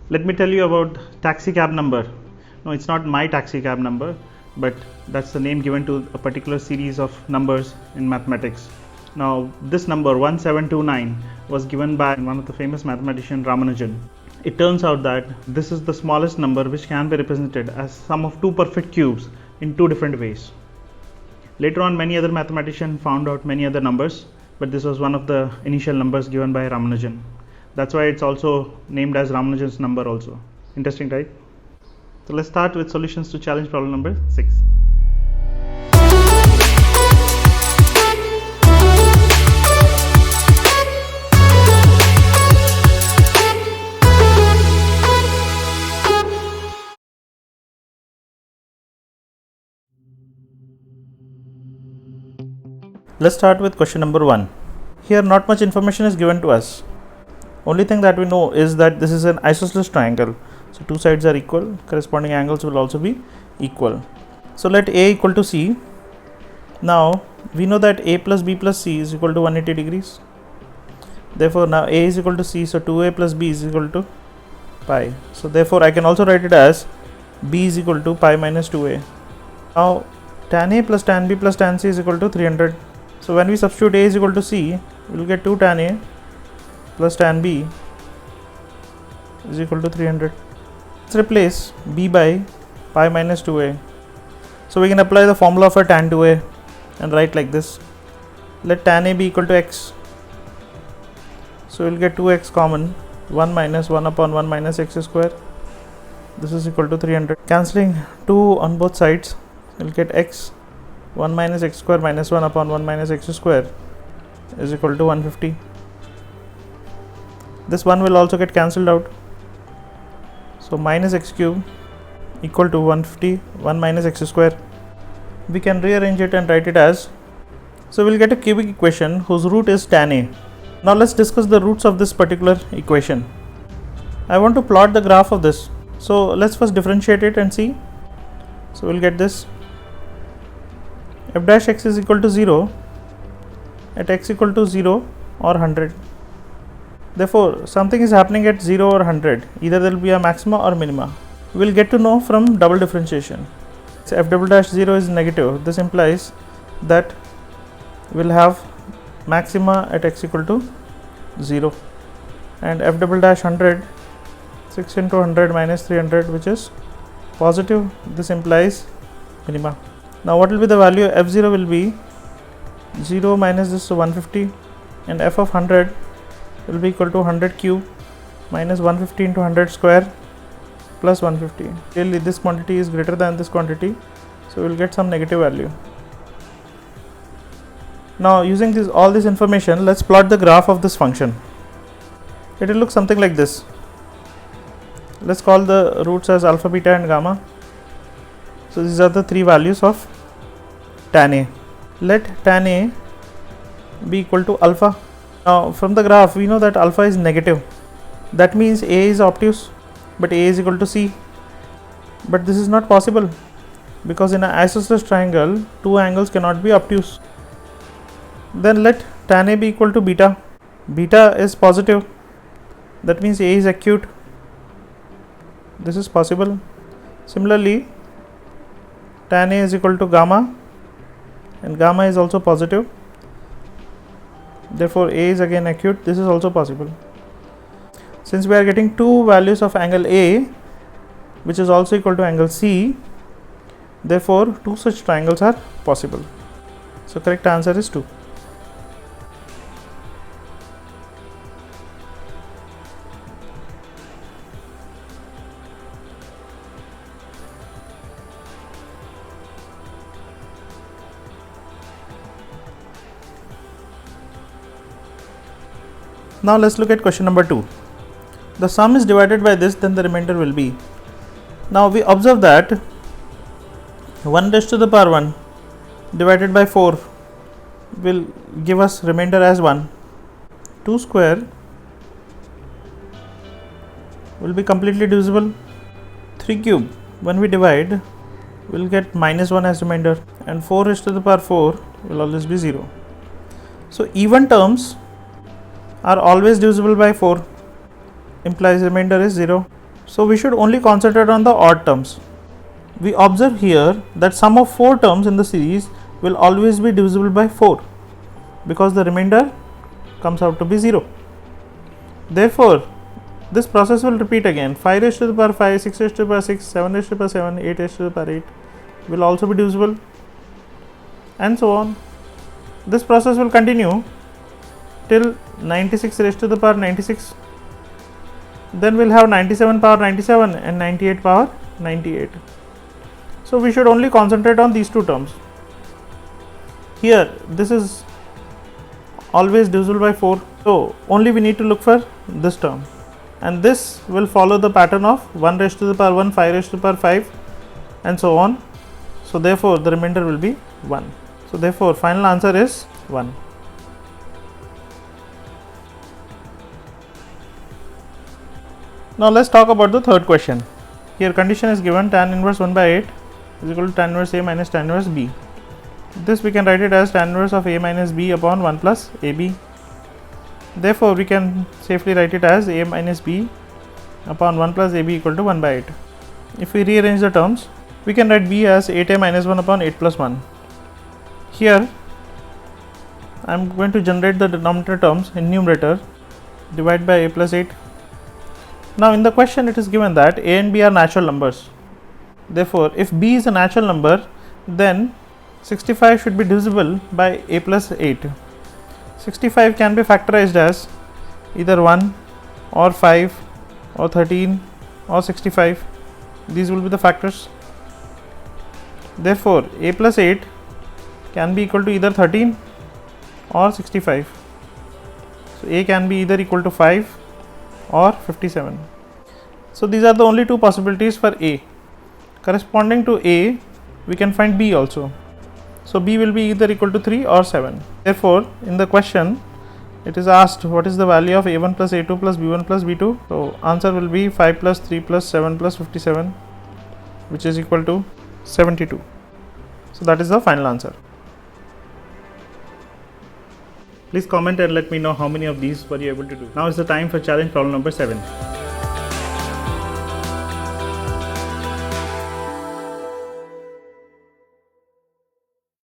Let me tell you about taxi cab number. No, it's not my taxi cab number, but that's the name given to a particular series of numbers in mathematics. Now, this number 1729 was given by one of the famous mathematician Ramanujan. It turns out that this is the smallest number which can be represented as sum of two perfect cubes in two different ways. Later on, many other mathematicians found out many other numbers, but this was one of the initial numbers given by Ramanujan. That's why it's also named as Ramanujan's number also. Interesting, right? So let's start with solutions to challenge problem number 6. Let's start with question number 1. Here not much information is given to us. Only thing that we know is that this is an isosceles triangle. So two sides are equal, corresponding angles will also be equal. So let A equal to C. Now we know that A plus B plus C is equal to 180 degrees. Therefore now A is equal to C, so 2A plus B is equal to pi. So therefore I can also write it as B is equal to pi minus 2A. Now tan A plus tan B plus tan C is equal to 300. So when we substitute A is equal to C, we will get 2 tan A plus tan B is equal to 300. Let's replace B by pi minus 2A. So we can apply the formula for tan 2A and write like this. Let tan A be equal to x. So we will get 2x common, 1 minus 1 upon 1 minus x square. This is equal to 300. Cancelling 2 on both sides, we will get x. 1 minus x square minus 1 upon 1 minus x square is equal to 150. This one will also get cancelled out. So minus x cube equal to 150, 1 minus x square. We can rearrange it and write it as, so we'll get a cubic equation whose root is tan A. Now let's discuss the roots of this particular equation. I want to plot the graph of this. So let's first differentiate it and see. So we'll get this. F dash x is equal to 0 at x equal to 0 or 100. Therefore, something is happening at 0 or 100. Either there will be a maxima or minima. We will get to know from double differentiation. So f double dash 0 is negative. This implies that we will have maxima at x equal to 0. And f double dash 100, 6 into 100 minus 300, which is positive. This implies minima. Now what will be the value? F0 will be 0 minus this, so 150, and f of 100 will be equal to 100 cube minus 150 into 100 square plus 150. Clearly this quantity is greater than this quantity, so we will get some negative value. Now using all this information, let's plot the graph of this function. It will look something like this. Let's call the roots as alpha, beta and gamma. So these are the three values of tan A. Let tan A be equal to alpha. Now from the graph we know that alpha is negative. That means A is obtuse, but A is equal to C. But this is not possible because in an isosceles triangle, two angles cannot be obtuse. Then let tan A be equal to beta. Beta is positive. That means A is acute. This is possible. Similarly, tan A is equal to gamma, and gamma is also positive. Therefore, A is again acute. This is also possible. Since we are getting two values of angle A, which is also equal to angle C, therefore two such triangles are possible. So correct answer is 2. Now let's look at question number 2. The sum is divided by this, then the remainder will be. Now we observe that 1 raised to the power 1 divided by 4 will give us remainder as 1. 2 square will be completely divisible. 3 cube, when we divide, we will get minus 1 as remainder, and 4 raised to the power 4 will always be 0. So even terms are always divisible by 4, implies remainder is 0. So we should only concentrate on the odd terms. We observe here that sum of 4 terms in the series will always be divisible by 4 because the remainder comes out to be 0. Therefore, this process will repeat again. 5 raised to the power 5, 6 raised to the power 6, 7 raised to the power 7, 8 raised to the power 8 will also be divisible, and so on. This process will continue till 96 raised to the power 96. Then we'll have 97 power 97 and 98 power 98. So we should only concentrate on these two terms. Here this is always divisible by 4, so only we need to look for this term, and this will follow the pattern of 1 raised to the power 1, 5 raised to the power 5 and so on. So therefore the remainder will be 1. So therefore final answer is 1. Now let's talk about the third question. Here condition is given tan inverse 1 by 8 is equal to tan inverse A minus tan inverse B. This we can write it as tan inverse of A minus B upon 1 plus AB. Therefore we can safely write it as A minus B upon 1 plus AB equal to 1 by 8. If we rearrange the terms, we can write B as 8A minus 1 upon 8 plus 1. Here I am going to generate the denominator terms in numerator, divide by A plus 8. Now in the question it is given that A and B are natural numbers. Therefore if B is a natural number, then 65 should be divisible by A plus 8. 65 can be factorized as either 1 or 5 or 13 or 65. These will be the factors. Therefore A plus 8 can be equal to either 13 or 65. So A can be either equal to 5 or 57. So these are the only two possibilities for A. Corresponding to A, we can find B also. So B will be either equal to 3 or 7. Therefore in the question it is asked what is the value of A1 plus A2 plus B1 plus B2. So answer will be 5 plus 3 plus 7 plus 57, which is equal to 72. So that is the final answer. Please comment and let me know how many of these were you able to do. Now is the time for challenge problem number 7.